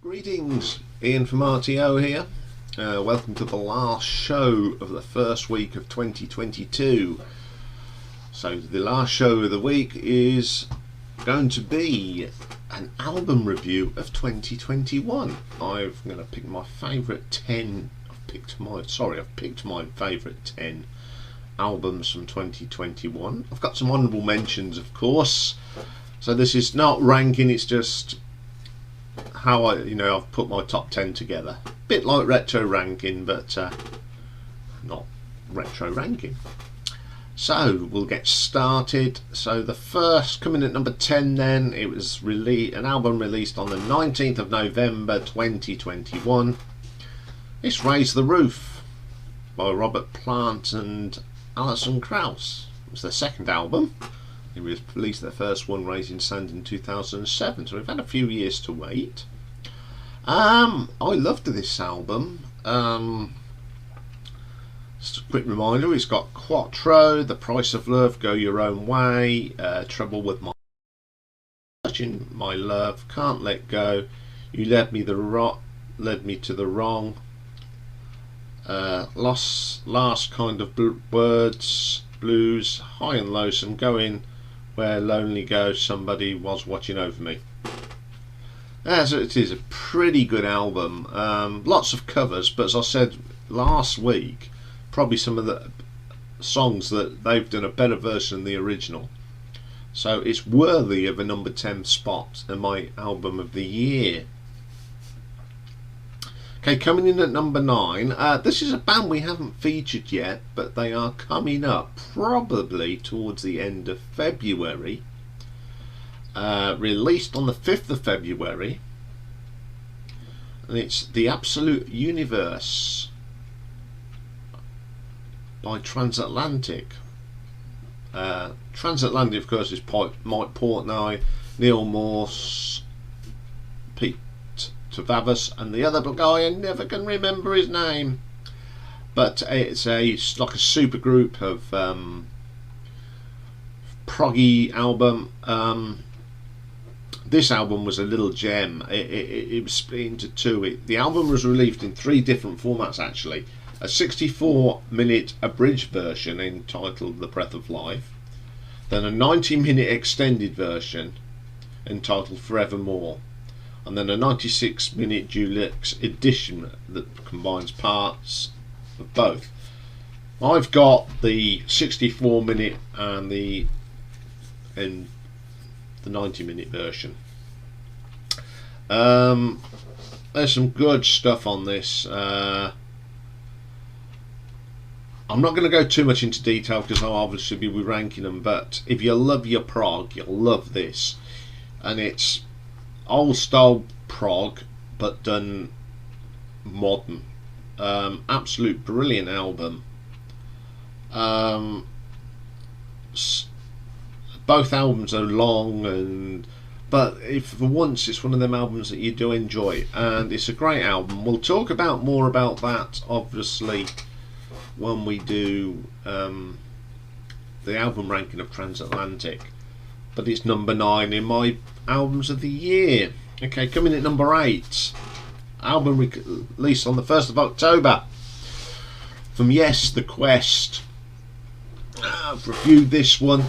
Greetings, Ian from RTO here. Welcome to the last show of the first week of 2022. So the last show of the week is going to be an album review of 2021. I'm going to pick my favourite 10. I've picked my favourite 10 albums from 2021. I've got some honourable mentions, of course. So this is not ranking, it's just how I've put my top 10 together. Bit like retro ranking, but not retro ranking. So we'll get started. So the first, coming at number 10 then, it was an album released on the 19th of November 2021. It's Raise the Roof by Robert Plant and Alison Krauss. It was their second album. It was released their first one, Raising Sand, in 2007, so we've had a few years to wait. I loved this album. Just a quick reminder, it's got Quattro, The Price of Love, Go Your Own Way, Trouble with My Touching My Love, Can't Let Go, You Led Me to the Wrong, Last Kind of Words, Blues, High and Low, Some Going Where Lonely Goes, Somebody Was Watching Over Me. So it is a pretty good album. Lots of covers, but as I said last week, probably some of the songs that they've done a better version than the original. So it's worthy of a number 10 spot in my album of the year. Okay, coming in at number 9, this is a band we haven't featured yet, but they are coming up probably towards the end of February. Released on the 5th of February, and it's The Absolute Universe by Transatlantic. Transatlantic, of course, is Mike Portnoy, Neil Morse, Pete Tavavas, and the other guy I never can remember his name, but it's like a super group of proggy album. This album was a little gem. It was split into two. The album was released in 3 different formats actually. A 64-minute abridged version entitled The Breath of Life, then a 90-minute extended version entitled Forevermore, and then a 96-minute deluxe edition that combines parts of both. I've got the 64-minute and the 90-minute version. There's some good stuff on this. I'm not going to go too much into detail because I'll obviously be ranking them, but if you love your prog, you'll love this. And it's old style prog but done modern. Absolute brilliant album. Both albums are long, but if for once it's one of them albums that you do enjoy, and it's a great album. We'll talk more about that obviously when we do the album ranking of Transatlantic, but it's number 9 in my albums of the year. Okay, coming at number 8, album released on the 1st of October from Yes, The Quest. I've reviewed this one.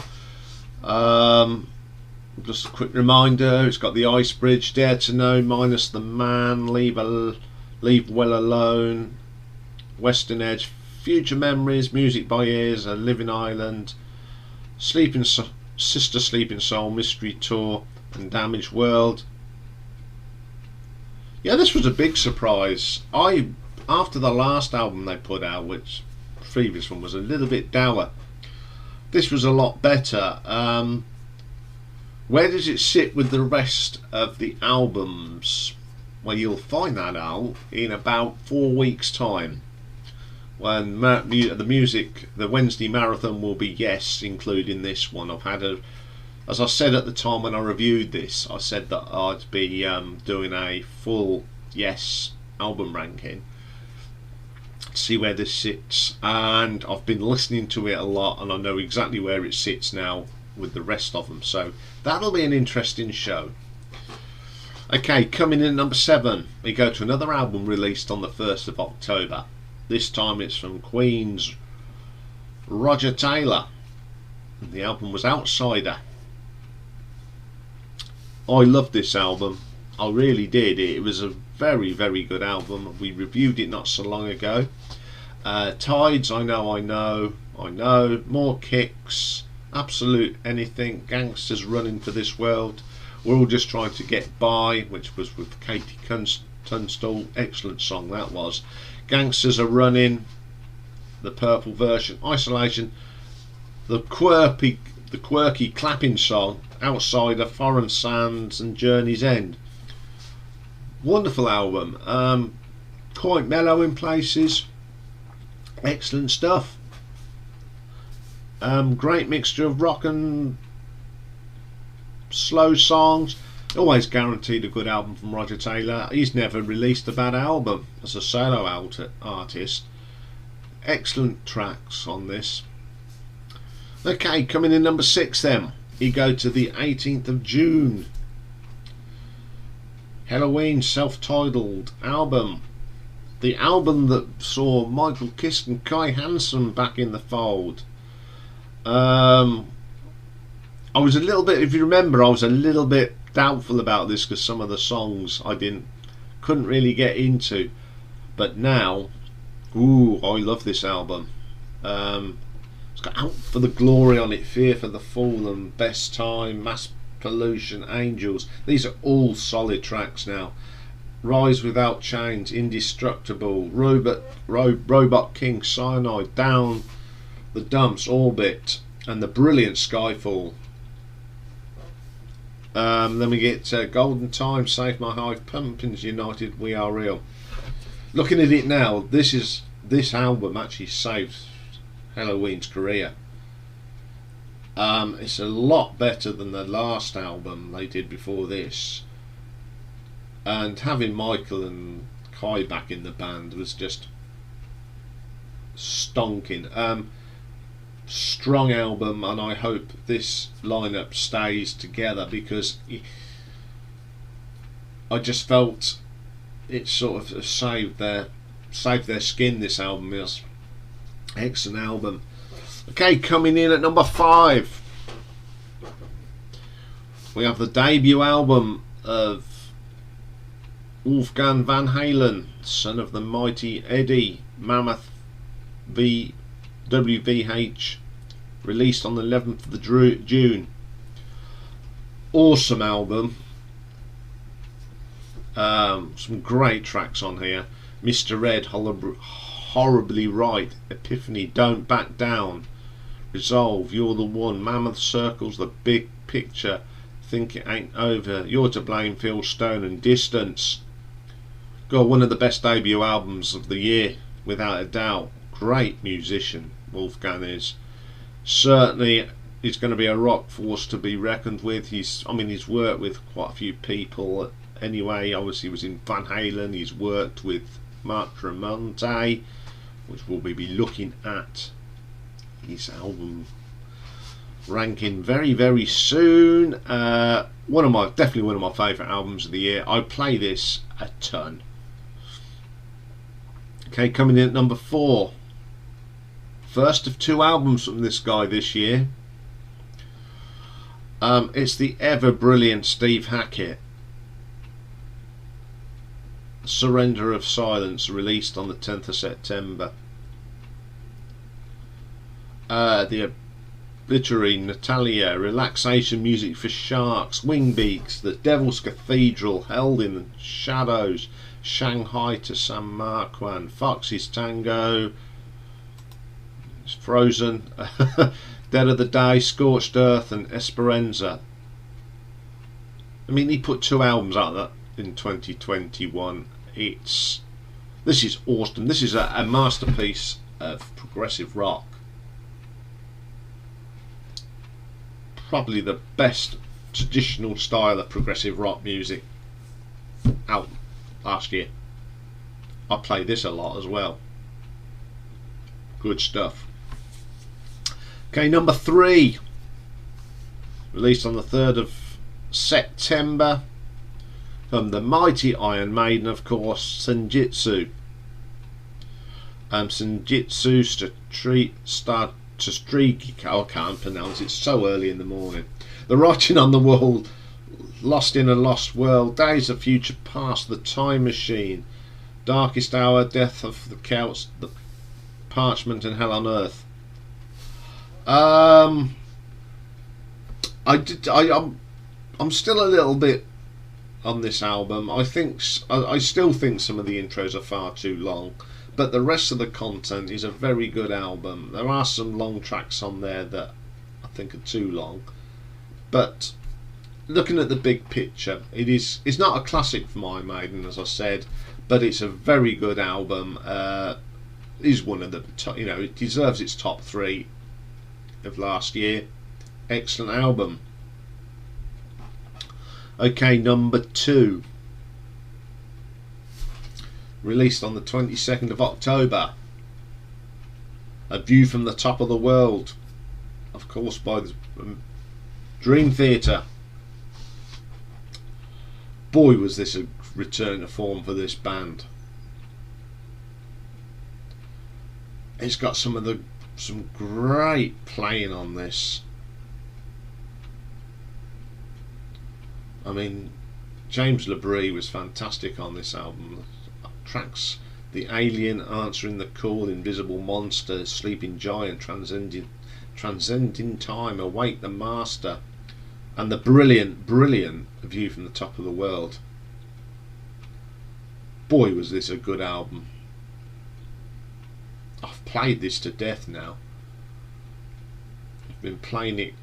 just a quick reminder, it's got the Ice Bridge, Dare to Know, Minus the Man, Leave Well Alone, Western Edge, Future Memories, Music by Ears, A Living Island, Sister Sleeping Soul, Mystery Tour, and Damaged World. Yeah, this was a big surprise. After the last album they put out, which the previous one was a little bit dour, this was a lot better. Where does it sit with the rest of the albums? Well, you'll find that out in about 4 weeks' time, when the Wednesday marathon will be Yes, including this one. As I said at the time when I reviewed this, I said that I'd be doing a full Yes album ranking to see where this sits, and I've been listening to it a lot and I know exactly where it sits now with the rest of them, so that'll be an interesting show. Okay, coming in at number 7, we go to another album released on the 1st of October. This time it's from Queen's Roger Taylor. The album was Outsider. I loved this album, I really did. It was a very, very good album. We reviewed it not so long ago. Tides, I know, More Kicks, Absolute Anything, Gangsters Running for This World, We're All Just Trying to Get By, which was with Katie Tunstall, excellent song that was. Gangsters Are Running, the purple version, Isolation, the quirky clapping song, Outsider, Foreign Sands, and Journey's End. Wonderful album, quite mellow in places, excellent stuff. Great mixture of rock and slow songs. Always guaranteed a good album from Roger Taylor. He's never released a bad album as a solo artist. Excellent tracks on this. Okay, coming in number 6 then, you go to the 18th of June. Halloween self-titled album. The album that saw Michael Kiske and Kai Hansen back in the fold. I was a little bit, if you remember, I was a little bit doubtful about this because some of the songs I couldn't really get into, but now, I love this album. It's got Out for the Glory on it, Fear for the Fallen, Best Time, Mass Pollution, Angels. These are all solid tracks now. Rise Without Chains, Indestructible, Robot King, Cyanide, Down the Dumps, Orbit, and the brilliant Skyfall. Then we get Golden Time, Save My Hive, Pumpkins United, We Are Real. Looking at it now, this album actually saved Halloween's career. It's a lot better than the last album they did before this, and having Michael and Kai back in the band was just stonking. Strong album, and I hope this lineup stays together because I just felt it sort of saved their skin. This album is excellent album. Okay, coming in at number 5, we have the debut album of Wolfgang Van Halen, son of the mighty Eddie Mammoth WVH, released on the 11th of June. Awesome album. Some great tracks on here. Mr. Red, Horribly Right, Epiphany, Don't Back Down, Resolve, You're the One, Mammoth Circles, The Big Picture, Think It Ain't Over, You're to Blame, Phil Stone, and Distance. Got one of the best debut albums of the year, without a doubt. Great musician, Wolfgang is. Certainly he's going to be a rock force to be reckoned with. He's worked with quite a few people anyway. Obviously he was in Van Halen, he's worked with Mark Tremonti, which we'll be looking at his album ranking very, very soon. Definitely one of my favourite albums of the year. I play this a ton. Okay, coming in at number 4. First of 2 albums from this guy this year. It's the ever brilliant Steve Hackett, Surrender of Silence, released on the 10th of September. The obituary, Natalia, Relaxation Music for Sharks, Wingbeaks, The Devil's Cathedral, Held in the Shadows, Shanghai to San Marquand, Foxy's Tango, it's Frozen, Dead of the Day, Scorched Earth, and Esperanza. I mean, he put 2 albums out that in 2021. This is awesome. This is a masterpiece of progressive rock. Probably the best traditional style of progressive rock music out last year. I played this a lot as well. Good stuff. Okay, number 3, released on the 3rd of September, from the mighty Iron Maiden, of course, Sinjitsu. Sinjitsu Streaky, I can't pronounce it, so early in the morning. The Writing on the Wall, Lost in a Lost World, Days of Future Past, The Time Machine, Darkest Hour, Death of the Celts, The Parchment, and Hell on Earth. I'm still a little bit on this album. I still think some of the intros are far too long, but the rest of the content is a very good album. There are some long tracks on there that I think are too long, but looking at the big picture, it's not a classic for Iron Maiden, as I said, but it's a very good album. It is one of the top, it deserves its top 3 of last year. Excellent album. Okay, number 2, released on the 22nd of October, A View from the Top of the World, of course by the Dream Theater. Boy, was this a return to form for this band. It's got some great playing on this. I mean, James LaBrie was fantastic on this album. Tracks, The Alien, Answering the Call, Invisible Monster, Sleeping Giant, Transcending Time, Awake the Master, and the brilliant A View from the Top of the World. Boy, was this a good album. I've played this to death now. I've been playing it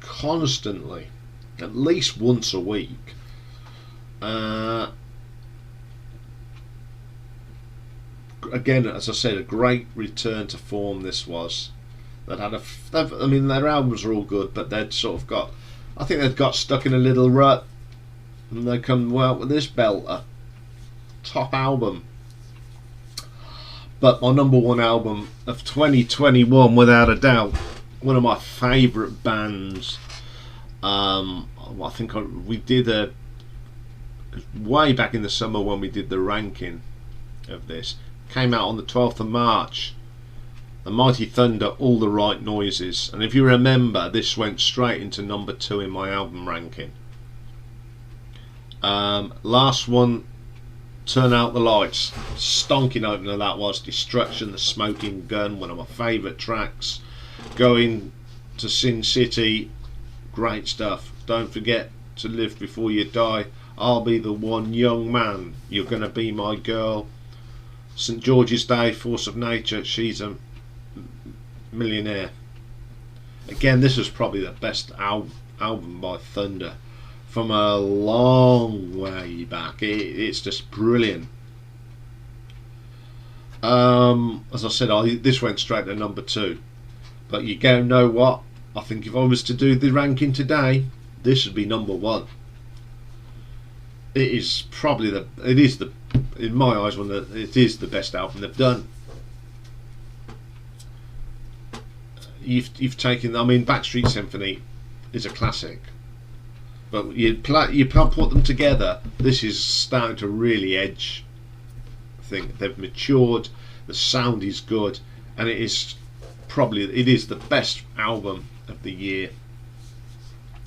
constantly, at least once a week. Again, as I said, a great return to form this was. Their albums are all good, but they'd sort of I think they'd got stuck in a little rut, and they come out with this belter. Top album. But my number 1 album of 2021, without a doubt, one of my favourite bands. I think we did way back in the summer when we did the ranking of this. Came out on the 12th of March. The Mighty Thunder, All the Right Noises. And if you remember, this went straight into number 2 in my album ranking. Last one, Turn Out the Lights. Stonking opener that was. Destruction, The Smoking Gun, one of my favourite tracks. Going to Sin City, great stuff. Don't forget to live before you die. I'll be the one, young man. You're gonna be my girl. St George's Day, Force of Nature. She's a millionaire. Again, this was probably the best album by Thunder from a long way back. It's just brilliant. As I said, this went straight to number 2. But you go, know what? I think if I was to do the ranking today, this would be number 1. It is probably in my eyes, it is the best album they've done. You've taken, Backstreet Symphony is a classic, but you put them together. This is starting to really edge. I think they've matured. The sound is good, and it is the best album of the year.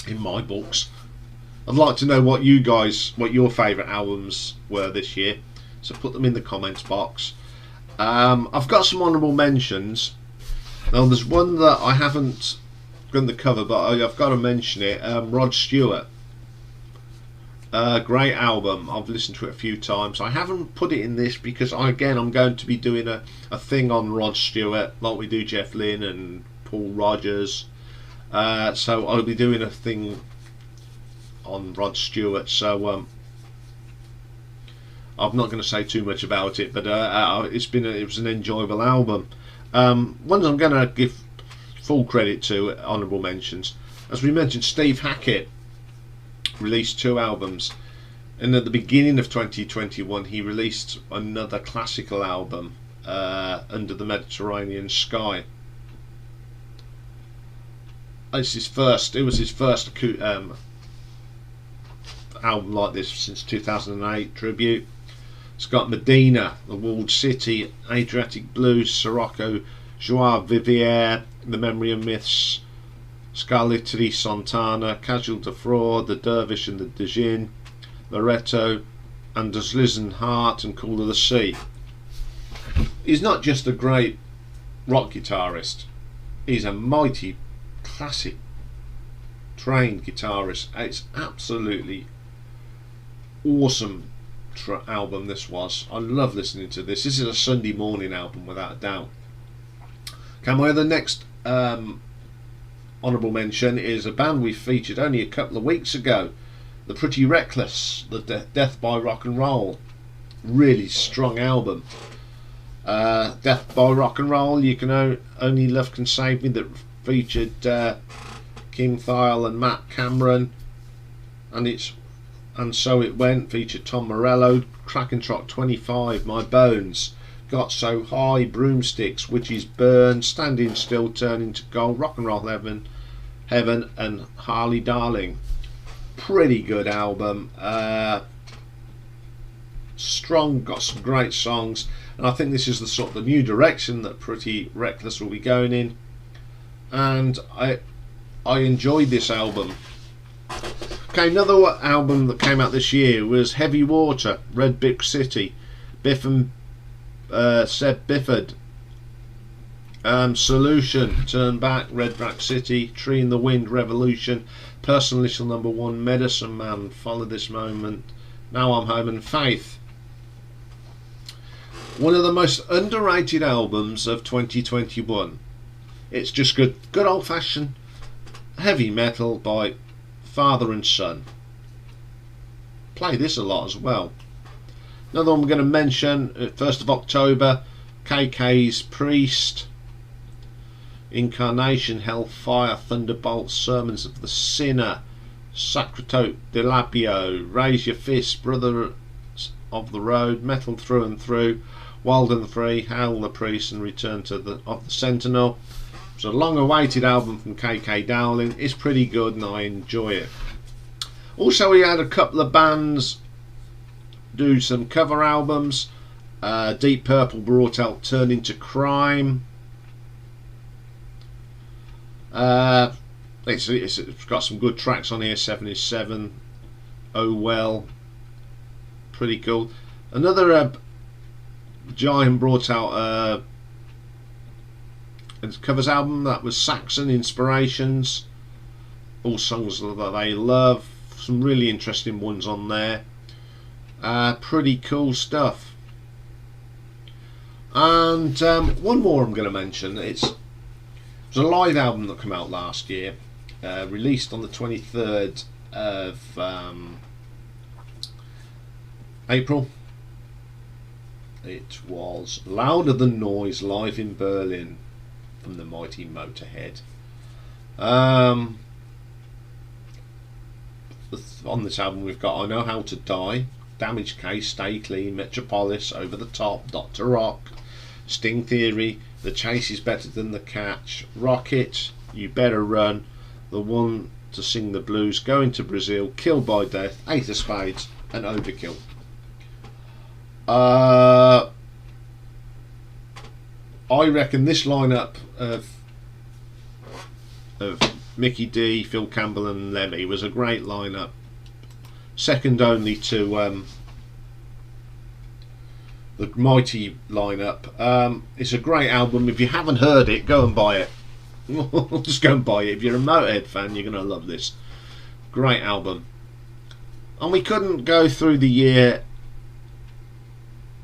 in my books. I'd like to know what your favourite albums were this year, so put them in the comments box. I've got some honourable mentions. Now there's one that I haven't done the cover, but I've got to mention it. Rod Stewart, great album. I've listened to it a few times. I haven't put it in this because I'm going to be doing a thing on Rod Stewart, like we do Jeff Lynne and Paul Rodgers. So I'll be doing a thing on Rod Stewart. So I'm not going to say too much about it, but it was an enjoyable album. Ones I'm going to give full credit to, honourable mentions. As we mentioned, Steve Hackett released 2 albums, and at the beginning of 2021 he released another classical album, Under the Mediterranean Sky. It was his first album like this since 2008, tribute. It's got Medina, The Walled City, Adriatic Blues, Sirocco, Joie Vivier, The Memory of Myths, Scarlatti Santana, Casual de Fraud, The Dervish and the Djinn, Loretto, and Does Listen Heart and Call of the Sea. He's not just a great rock guitarist, he's a mighty classic trained guitarist. It's absolutely awesome album this was. I love listening to this. This is a Sunday morning album without a doubt. Okay, my other next honourable mention is a band we featured only a couple of weeks ago, The Pretty Reckless, the Death by Rock and Roll. Really strong album. Death by Rock and Roll, You Can Only Love Can Save Me, that featured Kim Thayil and Matt Cameron, and So It Went featured Tom Morello, Cracking Trot 25, My Bones, Got So High, Broomsticks, Witches Burn, Standing Still, Turning to Gold, Rock and Roll Heaven, and Harley Darling. Pretty good album. Strong, got some great songs, and I think this is the sort of the new direction that Pretty Reckless will be going in, and I enjoyed this album. Okay, another album that came out this year was Heavy Water, Red Brick City, Biff and Seb Bifford, Solution, Turn Back, Red Brick City, Tree in the Wind, Revolution, Personal Little Number 1, Medicine Man, Follow This Moment, Now I'm Home, and Faith. One of the most underrated albums of 2021. It's just good old fashioned heavy metal by father and son. Play this a lot as well. Another one we're going to mention, 1st of October, KK's Priest, Incarnation, Hellfire, Thunderbolt, Sermons of the Sinner, Sacratote, Delapio, Raise Your Fist, Brothers of the Road, Metal Through and Through, Wild and Free, Hail the Priest, and Return of the Sentinel. It's a long-awaited album from KK Dowling. It's pretty good and I enjoy it. Also, we had a couple of bands do some cover albums. Deep Purple brought out Turning to Crime. It's got some good tracks on here. 7 is 7. Oh Well. Pretty cool. Another Giant brought out a covers album that was Saxon Inspirations, all songs that they love, some really interesting ones on there, pretty cool stuff. And one more I'm going to mention, it was a live album that came out last year, released on the 23rd of April. It was Louder Than Noise live in Berlin from the mighty Motorhead. On this album we've got I Know How to Die, Damage Case, Stay Clean, Metropolis, Over the Top, Dr. Rock, Sting Theory, The Chase Is Better Than the Catch, Rocket, You Better Run, The One to Sing the Blues, Going to Brazil, Killed by Death, Ace of Spades, and Overkill. I reckon this lineup of Mickey D, Phil Campbell and Lemmy was a great lineup, second only to the Mighty lineup. It's a great album. If you haven't heard it, go and buy it. Just go and buy it. If you're a Motorhead fan, you're going to love this. Great album. And we couldn't go through the year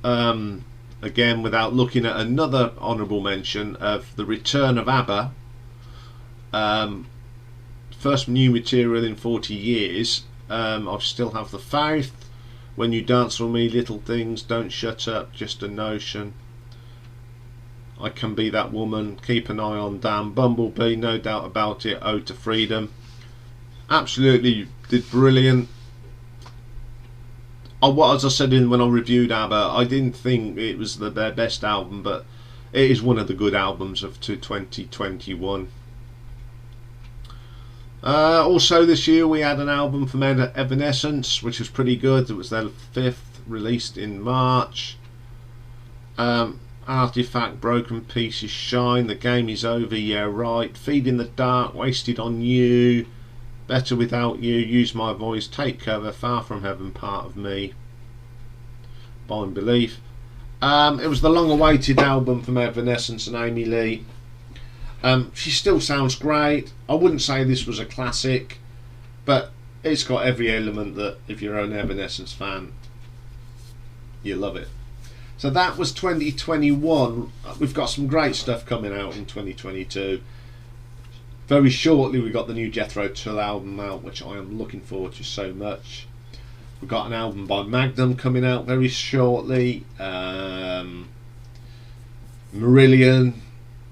again without looking at another honourable mention of the return of ABBA. First new material in 40 years. I still have the faith. When you dance with me, little things, don't shut up, just a notion. I can be that woman, keep an eye on Dan, Bumblebee, no doubt about it, Ode to Freedom. Absolutely did brilliant. As I said when I reviewed ABBA, I didn't think it was their best album, but it is one of the good albums of 2021. Also this year we had an album from Evanescence, which was pretty good. It was their 5th, released in March. Artifact, Broken Pieces, Shine, The Game Is Over, Yeah Right, Feed in the Dark, Wasted on You, Better Without You, Use My Voice, Take Cover, Far From Heaven, Part of Me, Blind Belief. It was the long-awaited album from Evanescence and Amy Lee. She still sounds great. I wouldn't say this was a classic, but it's got every element that if you're an Evanescence fan, you love it. So that was 2021. We've got some great stuff coming out in 2022. Very shortly we got the new Jethro Tull album out, which I am looking forward to so much. We've got an album by Magnum coming out very shortly. Marillion,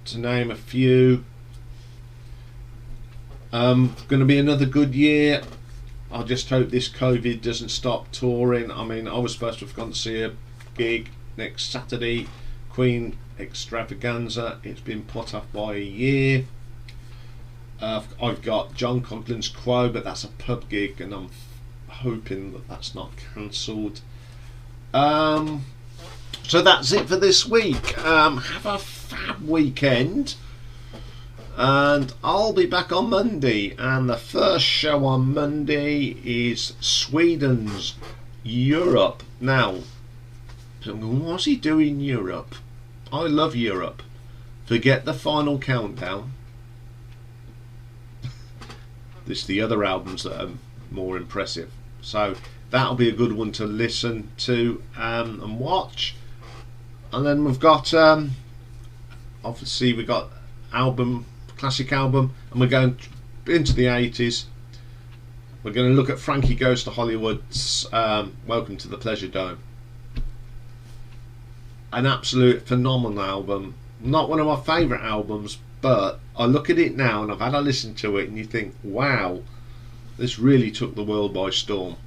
to name a few. Going to be another good year. I just hope this COVID doesn't stop touring. I mean, I was supposed to have gone to see a gig next Saturday, Queen Extravaganza. It's been put off by a year. I've got John Coughlin's Quo, but that's a pub gig, and I'm hoping that that's not cancelled. So that's it for this week. Have a fab weekend, and I'll be back on Monday. And the first show on Monday is Sweden's Europe. Now, what's he doing in Europe? I love Europe. Forget the Final Countdown. It's the other albums that are more impressive. So that'll be a good one to listen to and watch. And then we've got obviously we got classic album, and we're going into the 80s. We're going to look at Frankie Goes to Hollywood's Welcome to the Pleasure Dome. An absolute phenomenal album. Not one of my favourite albums, but I look at it now and I've had a listen to it and you think, wow, this really took the world by storm.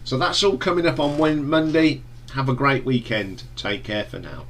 So that's all coming up on Monday. Have a great weekend. Take care for now.